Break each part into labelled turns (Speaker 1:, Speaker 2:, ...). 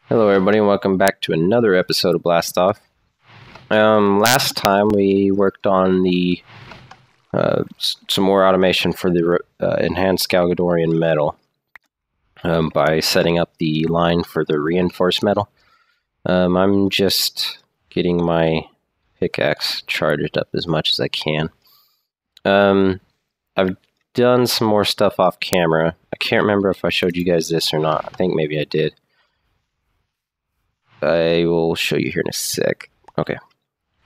Speaker 1: Hello everybody and welcome back to another episode of BlastOff. Last time we worked on the some more automation for the enhanced Galgadorian metal by setting up the line for the reinforced metal. I'm just getting my pickaxe charged up as much as I can. I've done some more stuff off camera. I can't remember if I showed you guys this or not. I think maybe I did. I will show you here in a sec. Okay,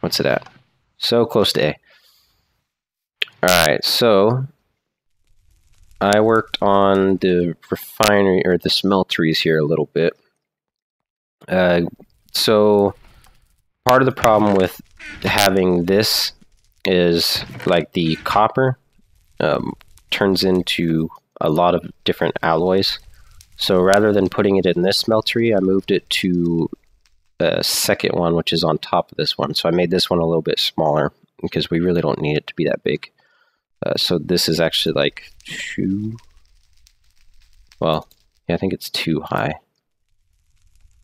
Speaker 1: what's it at? So close to A. Alright, so I worked on the refinery, or the smelteries here a little bit. So part of the problem with having this is like the copper turns into a lot of different alloys. So rather than putting it in this smeltery, I moved it to the second one, which is on top of this one. So I made this one a little bit smaller because we really don't need it to be that big. So this is actually like well, yeah, I think it's 2 high.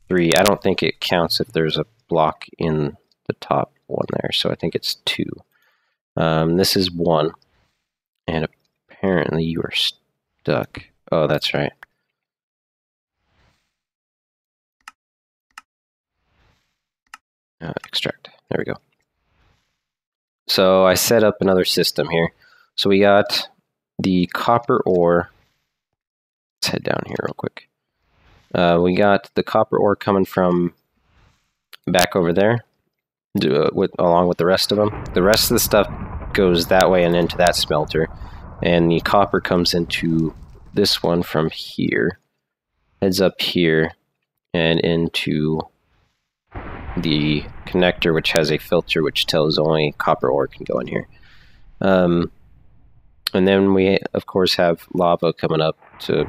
Speaker 1: 3, I don't think it counts if there's a block in the top one there, so I think it's 2. This is 1, and apparently you are stuck. Oh, that's right. Extract. There we go. So I set up another system here. So we got the copper ore. Let's head down here real quick. We got the copper ore coming from back over there, along with the rest of them. The rest of the stuff goes that way and into that smelter, and the copper comes into this one from here, heads up here, and into the connector, which has a filter which tells only copper ore can go in here. And then we, of course, have lava coming up to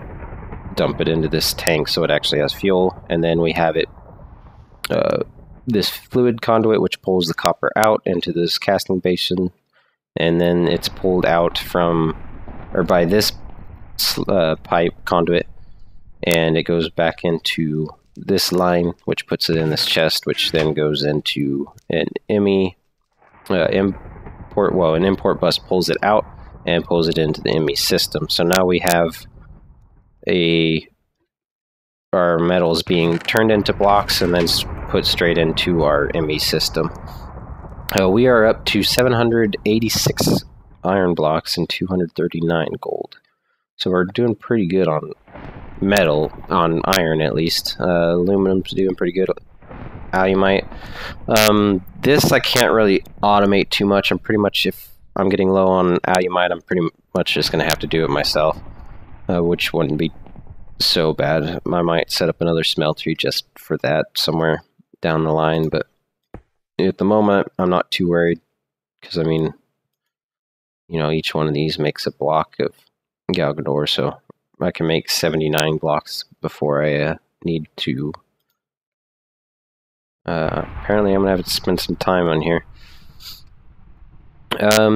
Speaker 1: dump it into this tank so it actually has fuel. And then we have it, this fluid conduit which pulls the copper out into this casting basin. And then it's pulled out from, or by this pipe conduit, and it goes back into this line, which puts it in this chest, which then goes into an an import bus pulls it out and pulls it into the ME system. So now we have our metals being turned into blocks and then put straight into our ME system. We are up to 786 iron blocks and 239 gold. So we're doing pretty good on metal, on iron at least. Aluminum's doing pretty good. Alumite. This I can't really automate too much. I'm pretty much, if I'm getting low on alumite, I'm pretty much just going to have to do it myself, which wouldn't be so bad. I might set up another smeltery just for that somewhere down the line, but at the moment I'm not too worried, because I mean, you know, each one of these makes a block of Galgador, so I can make 79 blocks before I need to. Apparently I'm going to have to spend some time on here.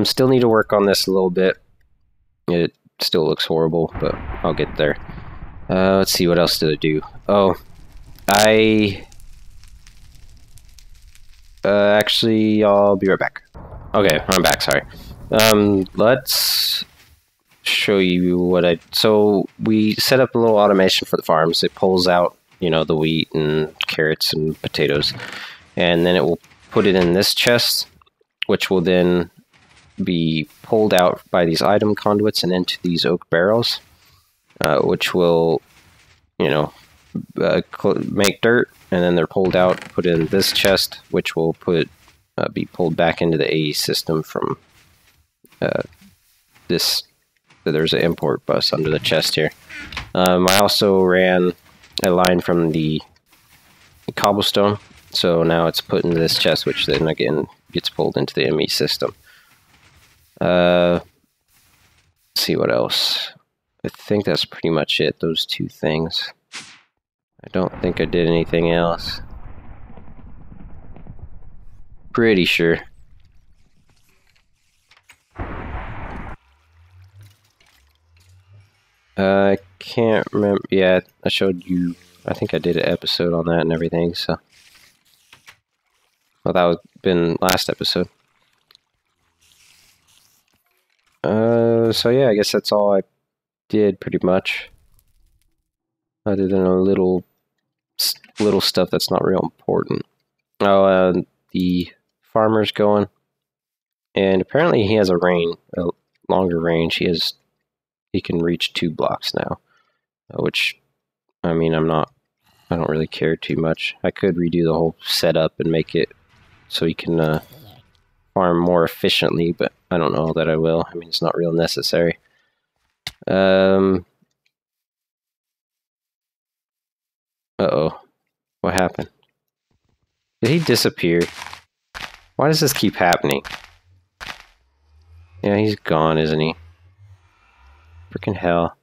Speaker 1: Still need to work on this a little bit. It still looks horrible, but I'll get there. Let's see, what else did I do? Oh, actually, I'll be right back. Okay, I'm back, sorry. Let's show you what so we set up a little automation for the farms. It pulls out, you know, the wheat and carrots and potatoes, and then it will put it in this chest, which will then be pulled out by these item conduits and into these oak barrels, which will, you know, make dirt, and then they're pulled out, put in this chest, which will be pulled back into the AE system from this. There's an import bus under the chest here. I also ran a line from the cobblestone, so now it's put into this chest, which then again gets pulled into the ME system. Let's see what else. I think that's pretty much it, those 2 things. I don't think I did anything else. Pretty sure. I can't remember. Yeah, I showed you I think I did an episode on that and everything, so... Well, that would have been last episode. So yeah, I guess that's all I did, pretty much. Other than a little stuff that's not real important. Oh, the farmer's going. And apparently he has a longer range. He can reach 2 blocks now. Which, I mean, I don't really care too much. I could redo the whole setup and make it so he can farm more efficiently, but I don't know that I will. I mean, it's not real necessary. Uh-oh. What happened? Did he disappear? Why does this keep happening? Yeah, he's gone, isn't he? Freaking hell.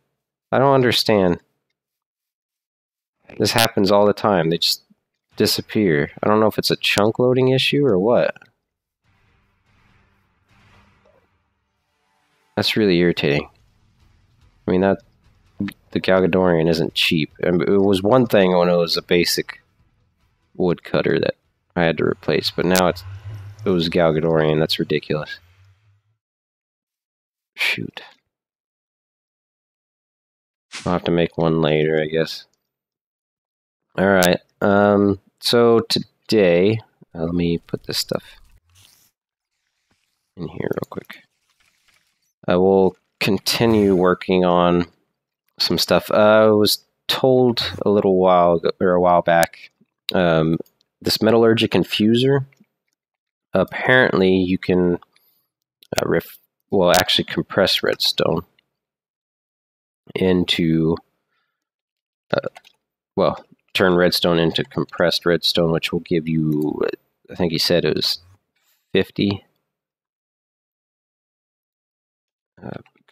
Speaker 1: I don't understand. This happens all the time. They just disappear. I don't know if it's a chunk loading issue or what. That's really irritating. I mean, the Galgadorian isn't cheap. And it was one thing when it was a basic woodcutter that I had to replace, but now it was Galgadorian. That's ridiculous. Shoot. I'll have to make one later, I guess. Alright, so today, let me put this stuff in here real quick. I will continue working on some stuff. I was told a while back, this metallurgic infuser, apparently you can actually compress redstone into, turn redstone into compressed redstone, which will give you, I think he said it was 50.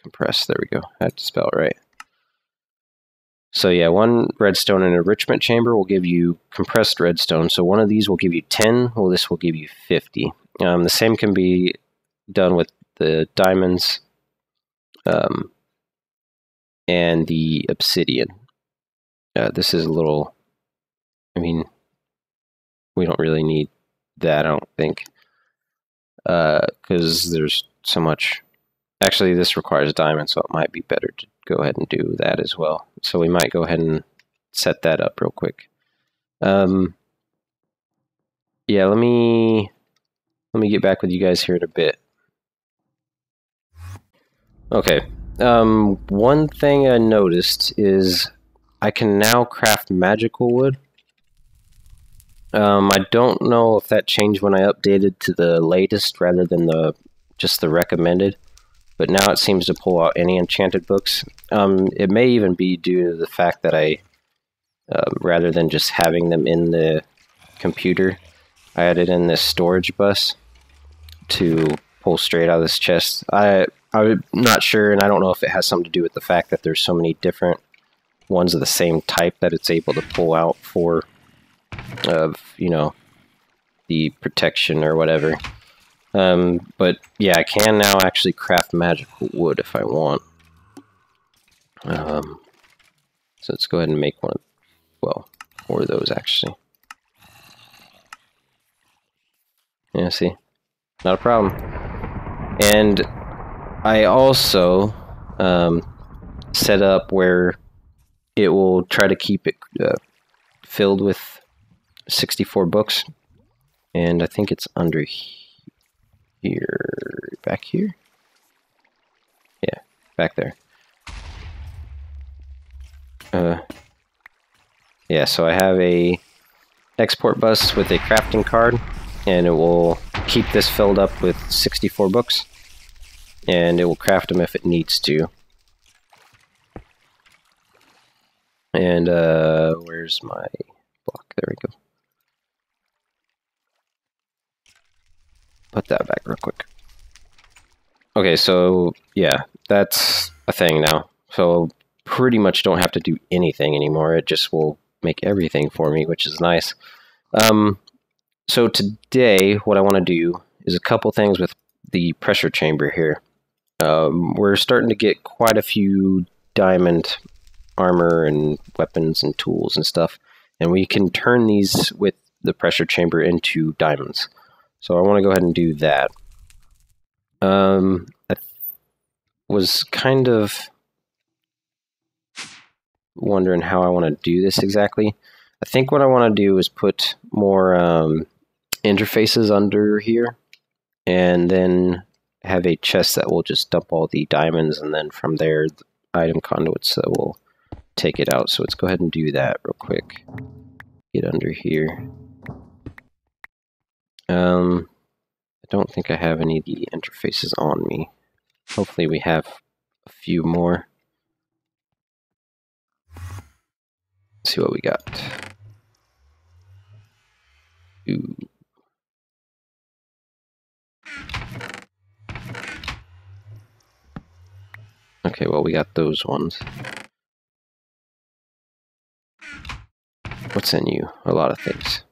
Speaker 1: Compressed, there we go. I had to spell it right. So yeah, 1 redstone in enrichment chamber will give you compressed redstone. So one of these will give you 10, well this will give you 50. The same can be done with the diamonds and the obsidian. This is a little, I mean, we don't really need that, I don't think, because there's so much. Actually, this requires diamonds, so it might be better to go ahead and do that as well. So we might go ahead and set that up real quick. Yeah, let me get back with you guys here in a bit. Okay. One thing I noticed is I can now craft magical wood. I don't know if that changed when I updated to the latest rather than just the recommended. But now it seems to pull out any enchanted books. It may even be due to the fact that I, rather than just having them in the computer, I added in this storage bus to pull straight out of this chest. I'm not sure, and I don't know if it has something to do with the fact that there's so many different ones of the same type that it's able to pull out for, the protection or whatever. But yeah, I can now actually craft magical wood if I want. So let's go ahead and make one. Well, 4 of those actually. Yeah, see? Not a problem. And I also set up where it will try to keep it filled with 64 books. And I think it's under here, back here? Yeah, back there. Yeah, so I have a export bus with a crafting card, and it will keep this filled up with 64 books, and it will craft them if it needs to. And where's my block? There we go. Put that back real quick. Okay, so yeah, that's a thing now. So pretty much don't have to do anything anymore. It just will make everything for me, which is nice. So today, what I want to do is a couple things with the pressure chamber here. We're starting to get quite a few diamond armor and weapons and tools and stuff. And we can turn these with the pressure chamber into diamonds. So I want to go ahead and do that. I was kind of wondering how I want to do this exactly. I think what I want to do is put more interfaces under here, and then have a chest that will just dump all the diamonds, and then from there, the item conduits will take it out. So let's go ahead and do that real quick. Get under here. I don't think I have any of the interfaces on me. Hopefully we have a few more. Let's see what we got. Ooh. Okay, well, we got those ones. What's in you? A lot of things.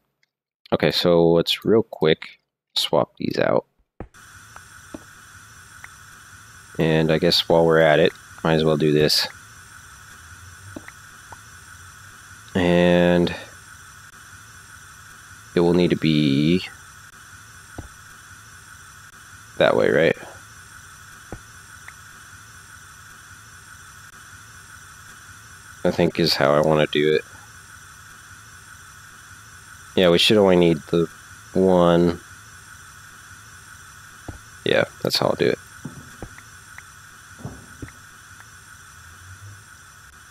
Speaker 1: Okay, so let's real quick swap these out. And I guess while we're at it, might as well do this. And it will need to be that way, right? I think is how I want to do it. Yeah, we should only need the one. Yeah, that's how I'll do it.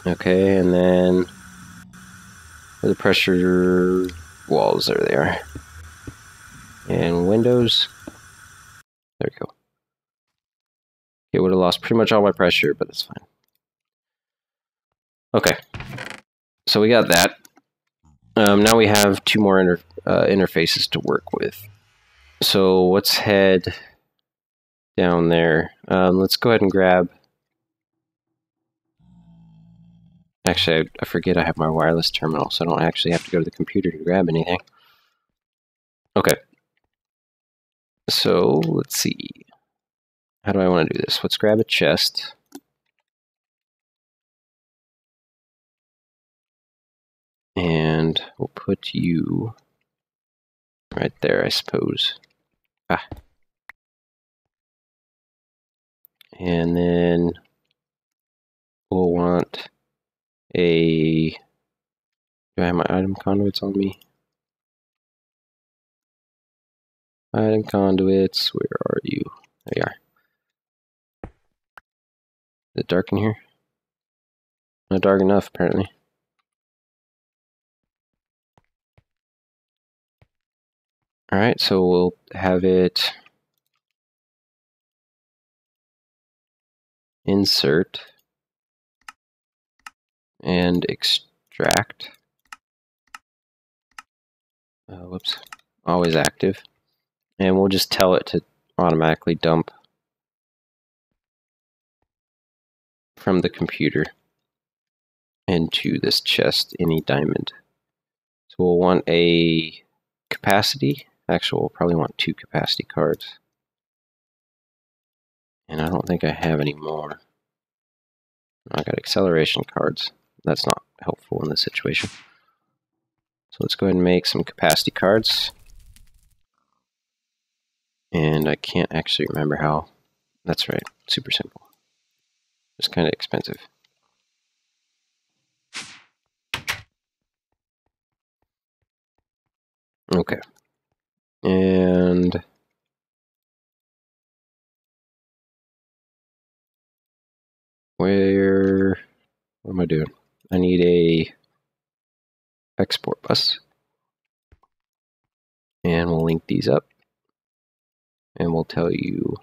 Speaker 1: Okay, and then the pressure walls, there they are. And windows. There we go. It would have lost pretty much all my pressure, but that's fine. Okay, so we got that. Now we have two more interfaces to work with. So let's head down there. Let's go ahead and grab... Actually, I forget I have my wireless terminal, so I don't actually have to go to the computer to grab anything. Okay. So, let's see. How do I want to do this? Let's grab a chest. And we'll put you right there, I suppose. Ah. And then we'll want a... Do I have my item conduits on me? Item conduits, where are you? There you are. Is it dark in here? Not dark enough, apparently. Alright, so we'll have it insert and extract. Whoops, always active. And we'll just tell it to automatically dump from the computer into this chest any diamond. So we'll want a capacity. Actually, we'll probably want 2 capacity cards. And I don't think I have any more. I got acceleration cards. That's not helpful in this situation. So let's go ahead and make some capacity cards. And I can't actually remember how. That's right, super simple. It's kind of expensive. Okay. And what am I doing? I need a export bus. And we'll link these up. And we'll tell you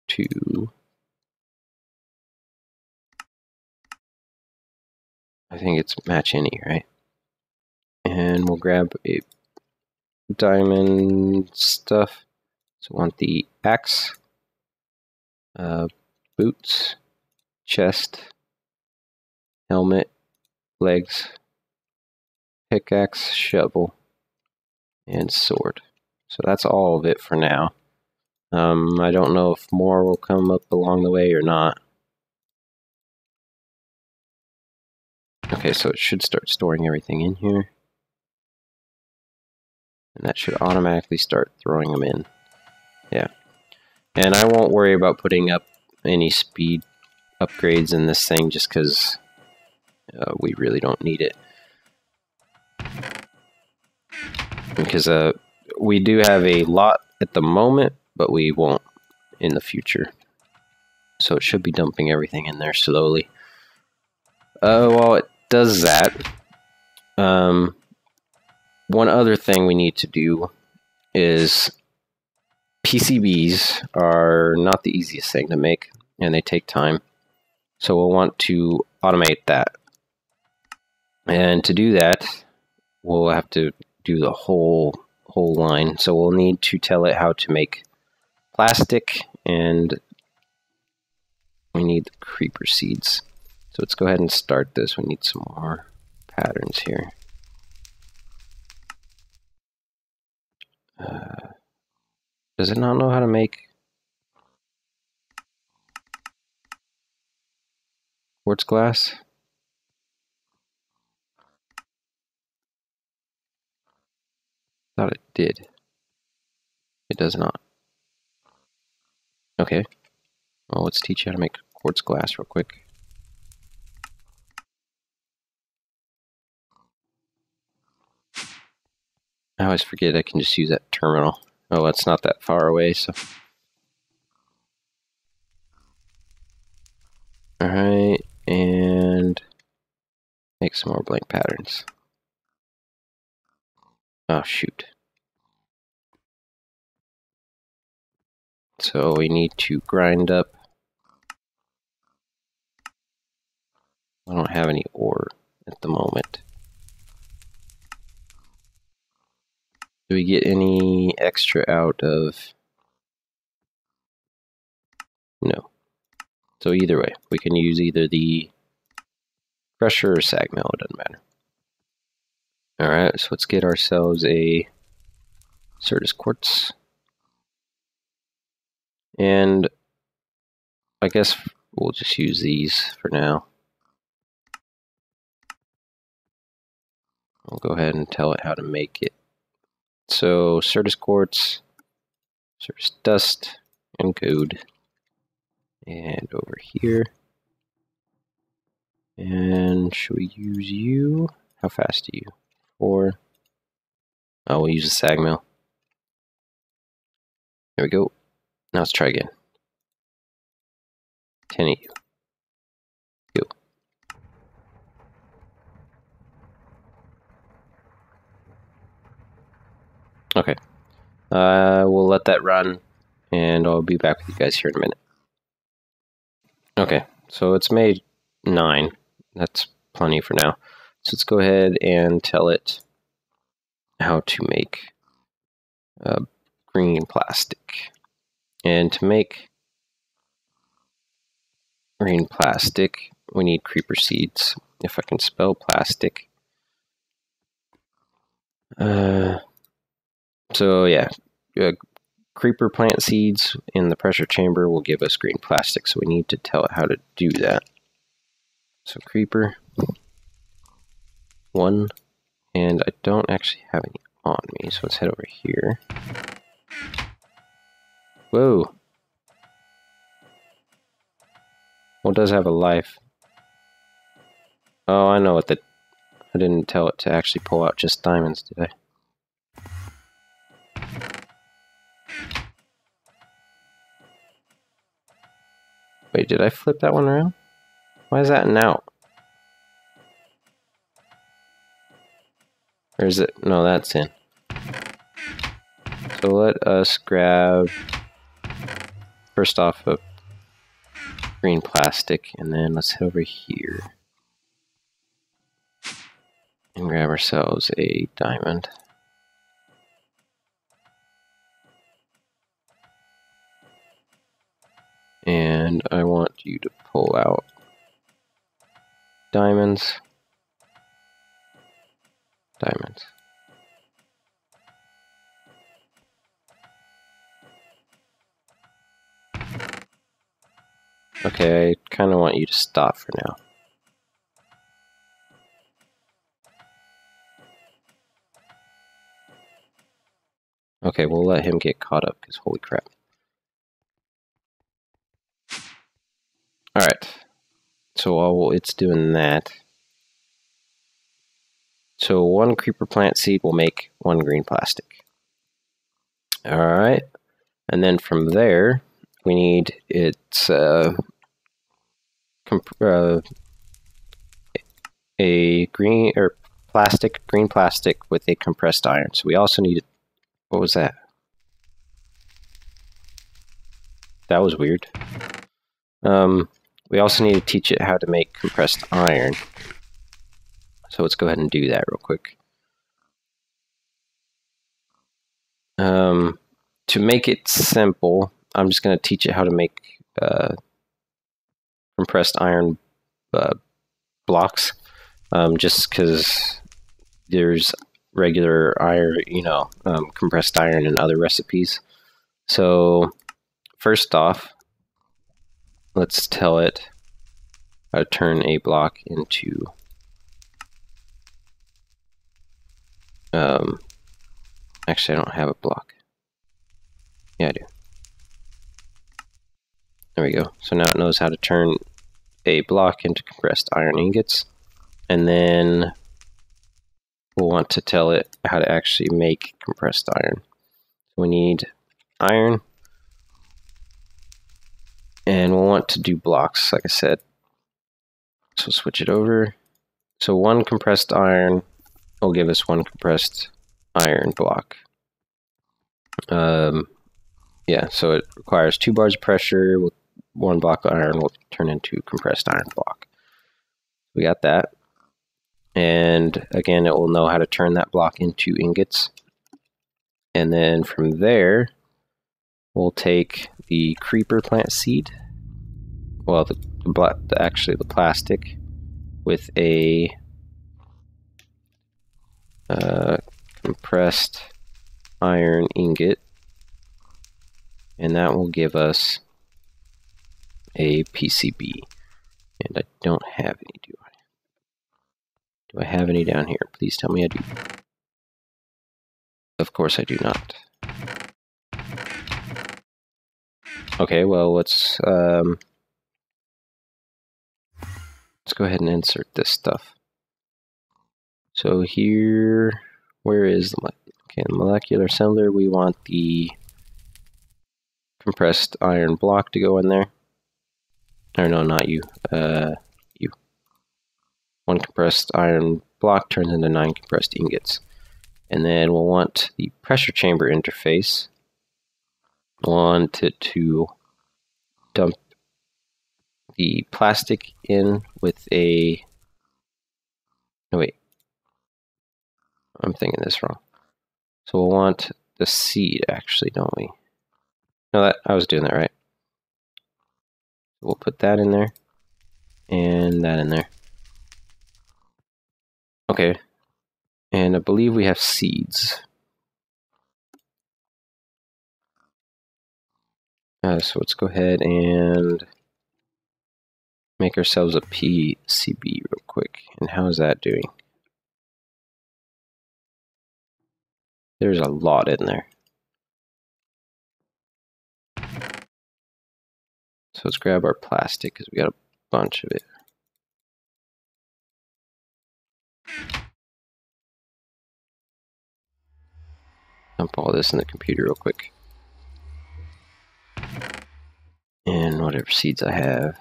Speaker 1: to, I think it's match any, right? And we'll grab a diamond stuff. So we want the axe, boots, chest, helmet, legs, pickaxe, shovel, and sword. So that's all of it for now. I don't know if more will come up along the way or not. Okay, so it should start storing everything in here. And that should automatically start throwing them in. Yeah. And I won't worry about putting up any speed upgrades in this thing just because we really don't need it. Because we do have a lot at the moment, but we won't in the future. So it should be dumping everything in there slowly. While it does that, one other thing we need to do is PCBs are not the easiest thing to make, and they take time. So we'll want to automate that. And to do that, we'll have to do the whole line. So we'll need to tell it how to make plastic, and we need the creeper seeds. So let's go ahead and start this. We need some more patterns here. Does it not know how to make quartz glass? Thought it did. It does not. Okay. Well, let's teach you how to make quartz glass real quick. I always forget I can just use that terminal. Oh, it's not that far away, so. Alright, and make some more blank patterns. Oh, shoot. So we need to grind up. I don't have any ore at the moment. Do we get any extra out of... No. So either way, we can use either the crusher or sag mill, it doesn't matter. Alright, so let's get ourselves a Certus quartz. And I guess we'll just use these for now. I'll go ahead and tell it how to make it. So Certus quartz, Certus dust, encode. And over here. And should we use you? How fast are you? 4. Oh, we'll use the sag mill. There we go. Now let's try again. 10 of you. Go. Okay. We'll let that run, and I'll be back with you guys here in a minute. Okay, so it's made 9. That's plenty for now. So let's go ahead and tell it how to make green plastic. And to make green plastic, we need creeper seeds. If I can spell plastic. So yeah, creeper plant seeds in the pressure chamber will give us green plastic, so we need to tell it how to do that. So creeper 1, and I don't actually have any on me, so let's head over here. Whoa! Well, it does have a life. Oh, I know what I didn't tell it to actually pull out just diamonds, did I? Wait, did I flip that one around? Why is that an out? Or is it? No, that's in. So let us grab, first off, a green plastic, and then let's head over here and grab ourselves a diamond. And I want you to pull out diamonds. Diamonds. Okay, I kind of want you to stop for now. Okay, we'll let him get caught up, because holy crap. Alright. So while it's doing that, so 1 creeper plant seed will make 1 green plastic. Alright. And then from there, we need its a green plastic with a compressed iron. So we also need, what was that? That was weird. We also need to teach it how to make compressed iron. So let's go ahead and do that real quick. To make it simple, I'm just going to teach it how to make compressed iron blocks, just because there's regular iron, compressed iron in other recipes. So first off, let's tell it how to turn a block into actually, I don't have a block. Yeah, I do. There we go. So now it knows how to turn a block into compressed iron ingots. And then we'll want to tell it how to actually make compressed iron. So we need iron. And we'll want to do blocks, like I said. So switch it over. So 1 compressed iron will give us 1 compressed iron block. Yeah, so it requires 2 bars of pressure with 1 block of iron will turn into compressed iron block. We got that. And again, it will know how to turn that block into ingots. And then from there, we'll take the creeper plant seed, well, actually the plastic, with a compressed iron ingot, and that will give us a PCB. And I don't have any, do I? Do I have any down here? Please tell me I do. Of course I do not. Okay, well, let's go ahead and insert this stuff. So here, where is the molecular assembler? We want the compressed iron block to go in there. Or no, not you. You. 1 compressed iron block turns into 9 compressed ingots. And then we'll want the pressure chamber interface. Want it to dump the plastic in with a... No, wait. I'm thinking this wrong. So we'll want the seed, actually, don't we? No, I was doing that right. We'll put that in there. And that in there. Okay. And I believe we have seeds. So let's go ahead and make ourselves a PCB real quick. And how is that doing? There's a lot in there. So let's grab our plastic because we got a bunch of it. Dump all this in the computer real quick. And whatever seeds I have.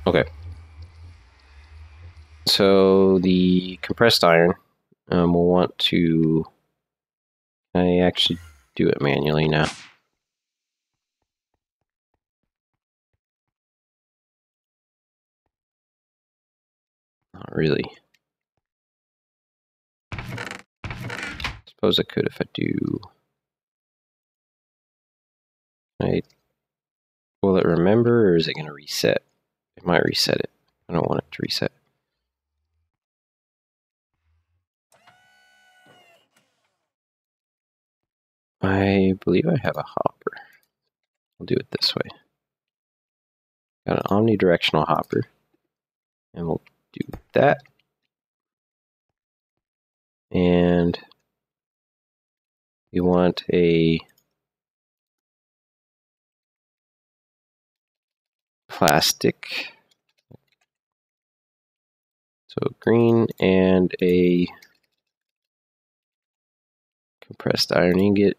Speaker 1: Okay. So the compressed iron, we'll want to... I actually do it manually now. Not really. Suppose I could if I do. Will it remember, or is it going to reset? It might reset it. I don't want it to reset. I believe I have a hopper. We'll do it this way. Got an omnidirectional hopper. And we'll do that. And we want a plastic. So green and a compressed iron ingot.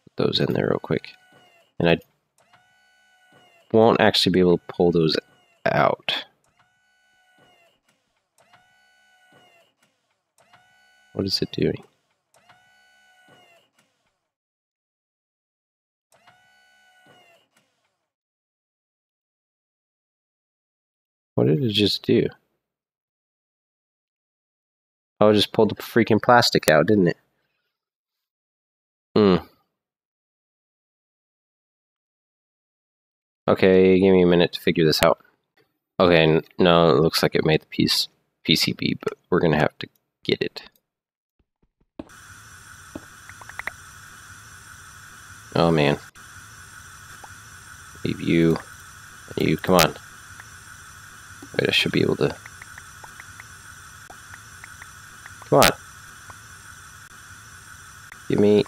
Speaker 1: Put those in there real quick. And I won't actually be able to pull those out. What is it doing? What did it just do? Oh, it just pulled the freaking plastic out, didn't it? Okay, give me a minute to figure this out. Okay, no, it looks like it made the PCB, but we're gonna have to get it. Oh man. Leave you. You, come on. Wait, I should be able to. Come on. Give me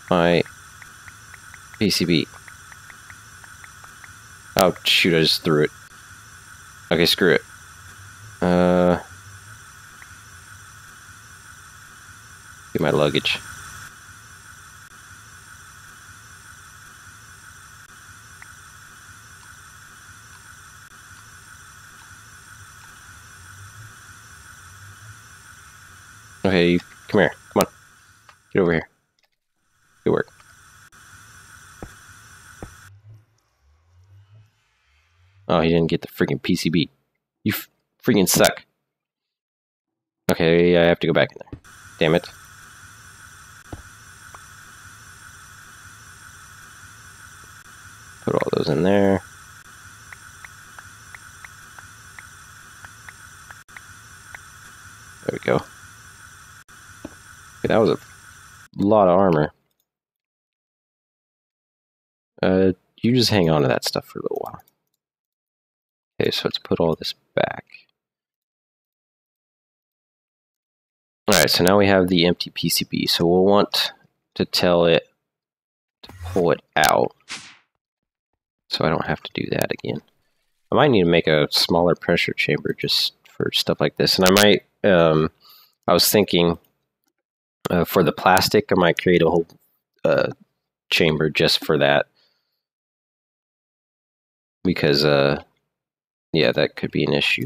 Speaker 1: my PCB. Oh, shoot, I just threw it. Okay, screw it. Get my luggage. Okay, come here. Come on. Get over here. Good work. Oh, he didn't get the freaking PCB. You freaking suck. Okay, I have to go back in there. Damn it. Put all those in there. There we go. Okay, that was a lot of armor. You just hang on to that stuff for a little while. Okay, so let's put all this back. Alright, so now we have the empty PCB. So we'll want to tell it to pull it out. So I don't have to do that again. I might need to make a smaller pressure chamber just for stuff like this. And I might, I was thinking for the plastic, I might create a whole chamber just for that. Because, yeah, that could be an issue.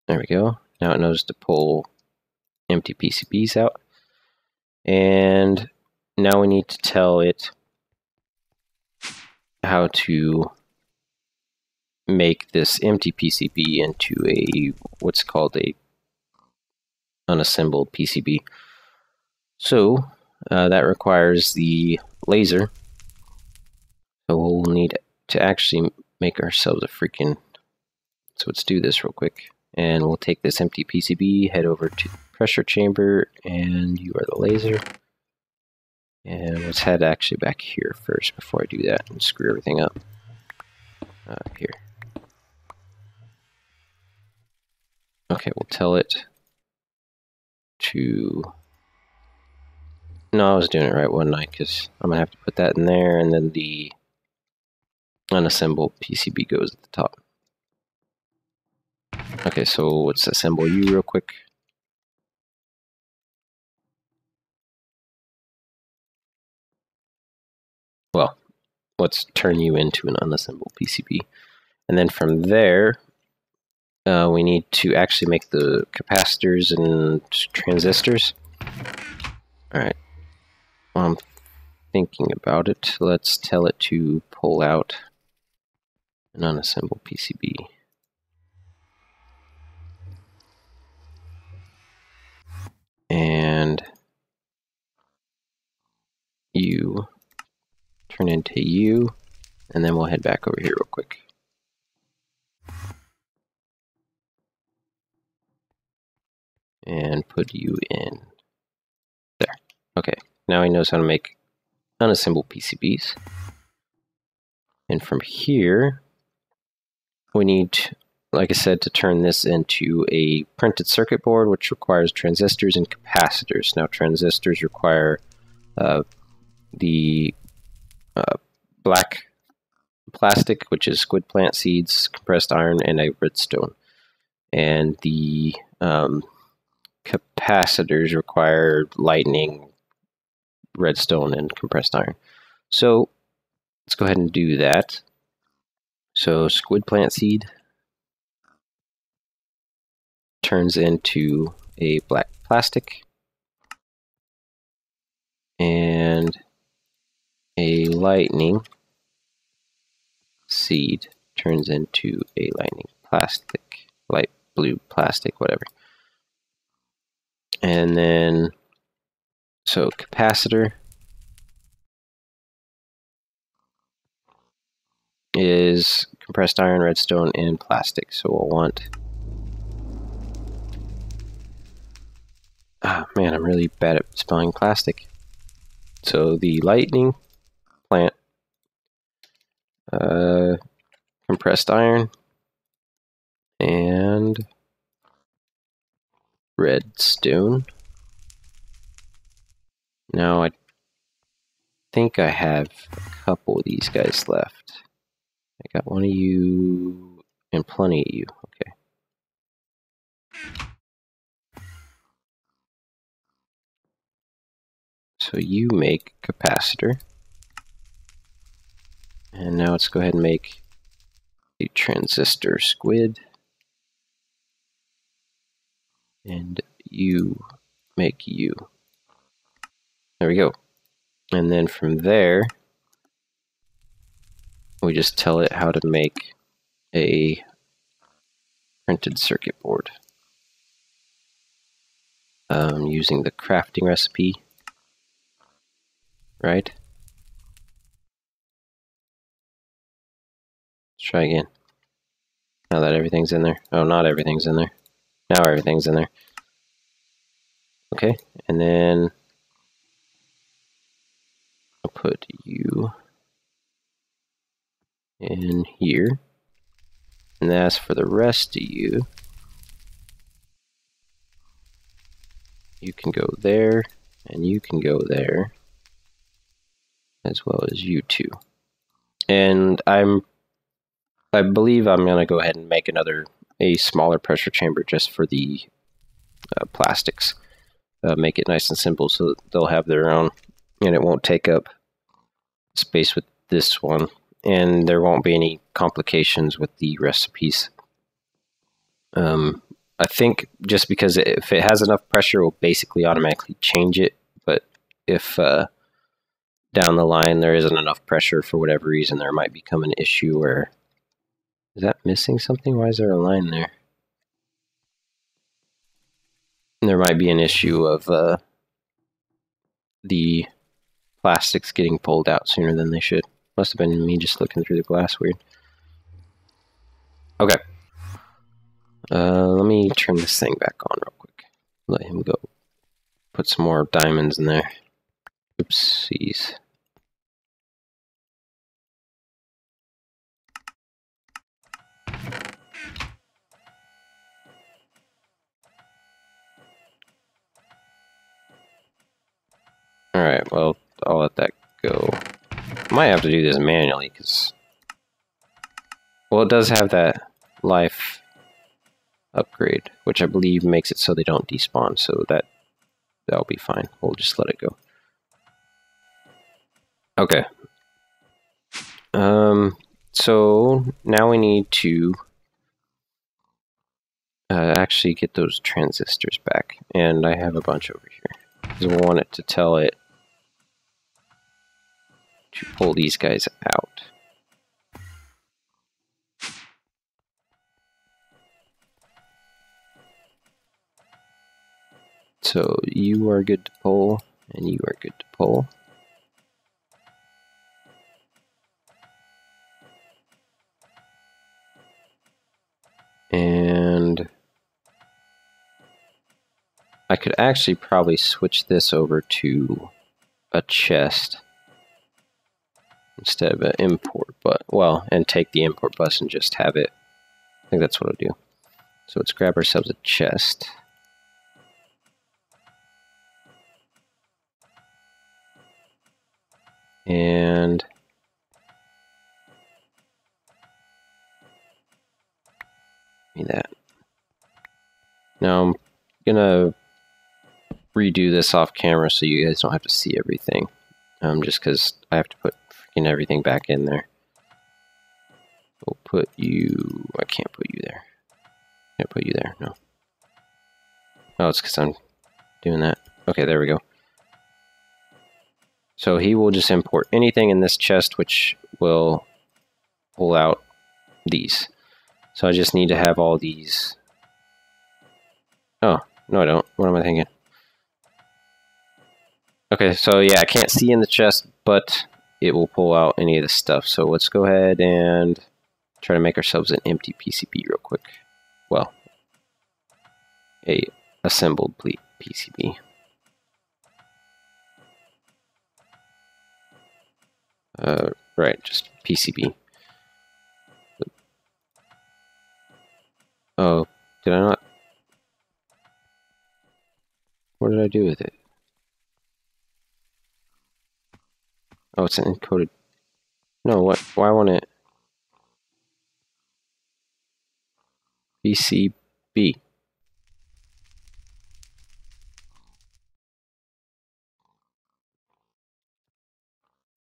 Speaker 1: There we go. Now it knows to pull empty PCBs out. And now we need to tell it how to make this empty PCB into a, what's called a unassembled PCB. So that requires the laser. So we'll need to actually make ourselves a freaking, so let's do this real quick. And we'll take this empty PCB, head over to the pressure chamber, and you are the laser. And let's head actually back here first before I do that and screw everything up. Here. Okay, we'll tell it to... No, I was doing it right one night because I'm going to have to put that in there, and then the unassembled PCB goes at the top. Okay, so let's assemble you real quick. Well, let's turn you into an unassembled PCB. And then from there, we need to actually make the capacitors and transistors. Alright. While I'm thinking about it, let's tell it to pull out an unassembled PCB. And you turn into you, and then we'll head back over here real quick. And put you in there. Okay, now he knows how to make unassembled PCBs. And from here, we need, like I said, to turn this into a printed circuit board, which requires transistors and capacitors. Now, transistors require the black plastic, which is squid plant seeds, compressed iron, and a redstone. And the capacitors require lightning, redstone, and compressed iron. So let's go ahead and do that. So squid plant seed turns into a black plastic, and a lightning seed turns into a lightning plastic, light blue plastic, whatever. And then, so capacitor is compressed iron, redstone, and plastic. So we'll want, man, I'm really bad at spelling plastic. So the lightning plant, compressed iron, and redstone. Now I think I have a couple of these guys left. I got one of you and plenty of you. Okay. So you make capacitor. And now let's go ahead and make a transistor squid. And you make you. There we go. And then from there, we just tell it how to make a printed circuit board using the crafting recipe, right? Let's try again. Now that everything's in there. Oh, not everything's in there. Now everything's in there. Okay, and then I'll put you in here. And as for the rest of you, you can go there, and you can go there, as well as you two. And I believe I'm going to go ahead and make a smaller pressure chamber just for the plastics. Make it nice and simple so that they'll have their own, and it won't take up space with this one, and there won't be any complications with the recipes. I think just because if it has enough pressure, it will basically automatically change it, but if down the line there isn't enough pressure for whatever reason, there might become an issue where, is that missing something? Why is there a line there? There might be an issue of the plastics getting pulled out sooner than they should. Must have been me just looking through the glass weird. Okay. Let me turn this thing back on real quick. Let him go. Put some more diamonds in there. Oopsies. Alright, well, I'll let that go. I might have to do this manually, because, well, it does have that life upgrade, which I believe makes it so they don't despawn, so that'll be fine. We'll just let it go. Okay. So now we need to actually get those transistors back, and I have a bunch over here, because we want it to tell it to pull these guys out. So you are good to pull, and you are good to pull. And I could actually probably switch this over to a chest instead of an import, but well, and take the import bus and just have it. I think that's what I'll do. So let's grab ourselves a chest. And give me that. Now I'm gonna redo this off camera so you guys don't have to see everything. Just because I have to put freaking everything back in there. We'll put you. I can't put you there. Can't put you there. No. Oh, it's because I'm doing that. Okay, there we go. So he will just import anything in this chest, which will pull out these. So I just need to have all these. Oh, no I don't. What am I thinking? Okay, so yeah, I can't see in the chest, but it will pull out any of the stuff. So let's go ahead and try to make ourselves an empty PCB real quick. Well, a assembled PCB. Right, just PCB. Oh, did I not? What did I do with it? Oh, it's encoded. No, what? Why won't it? PCB.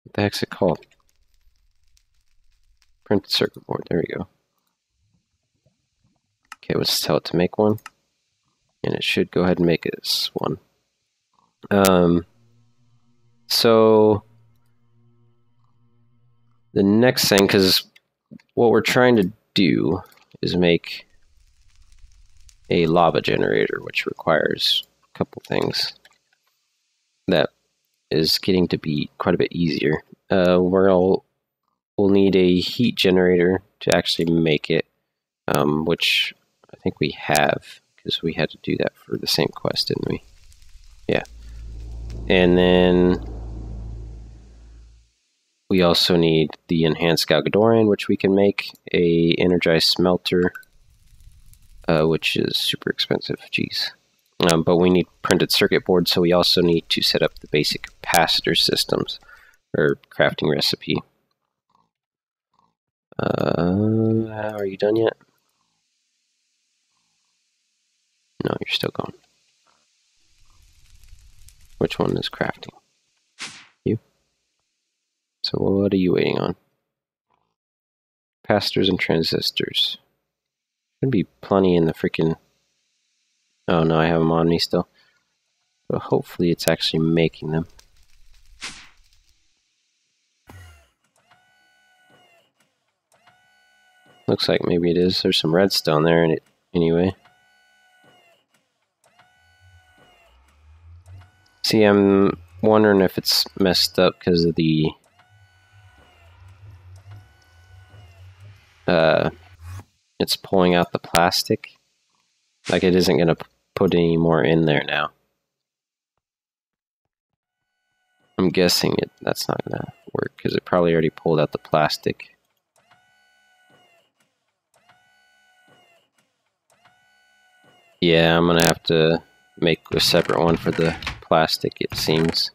Speaker 1: What the heck's it called? Printed circuit board. There we go. Okay, let's tell it to make one. And it should go ahead and make this one. So the next thing, because what we're trying to do is make a lava generator, which requires a couple things. That is getting to be quite a bit easier. We'll need a heat generator to actually make it, which I think we have, because we had to do that for the same quest, didn't we? Yeah. And then we also need the enhanced Galgadorian, which we can make a energized smelter, which is super expensive. Jeez. But we need printed circuit boards, so we also need to set up the basic capacitor systems or crafting recipe. Are you done yet? No, you're still going. Which one is crafting? You? So what are you waiting on? Capacitors and transistors. Should be plenty in the freaking... Oh no, I have them on me still. But hopefully it's actually making them. Looks like maybe it is. There's some redstone there in it anyway. See, I'm wondering if it's messed up because of the it's pulling out the plastic. Like it isn't going to put any more in there now. I'm guessing that's not going to work because it probably already pulled out the plastic. Yeah, I'm going to have to make a separate one for the plastic, it seems.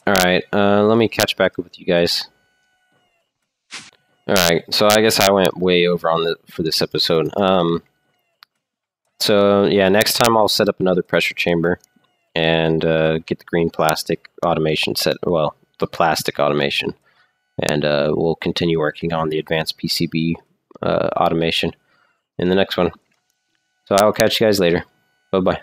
Speaker 1: Alright, let me catch back up with you guys. Alright, so I guess I went way over on for this episode. So yeah, next time I'll set up another pressure chamber and get the green plastic automation set, well, the plastic automation. And we'll continue working on the advanced PCB automation in the next one. So I will catch you guys later. Bye-bye.